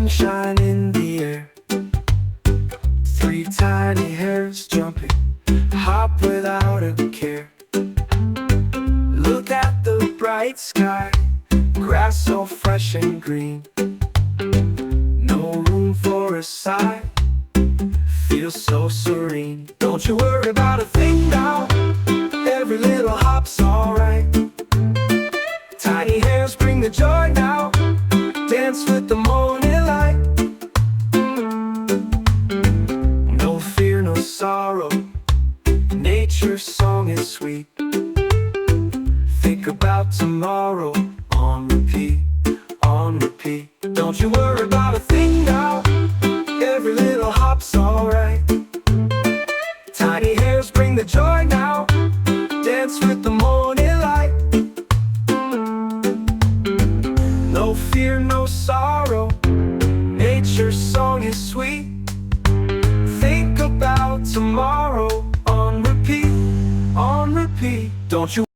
sunshine in the air. Three tiny hairs jumping, hop without a care. Look at the bright sky, grass so fresh and green. No room for a sigh, feels so serene. Don't you worry about a thing now, every little hop's alright. Tiny hairs bring the joy now, dance with the morning light. No fear, no sorrow, nature's song is sweet. Think about tomorrow, on repeat, on repeat. Don't you worry about a thing now, every little hop's alright. Tiny hairs bring the joy now, dance with the morning light. No fear, no sorrow, nature's song is sweet. Think about tomorrow, on repeat, on repeat. Don't you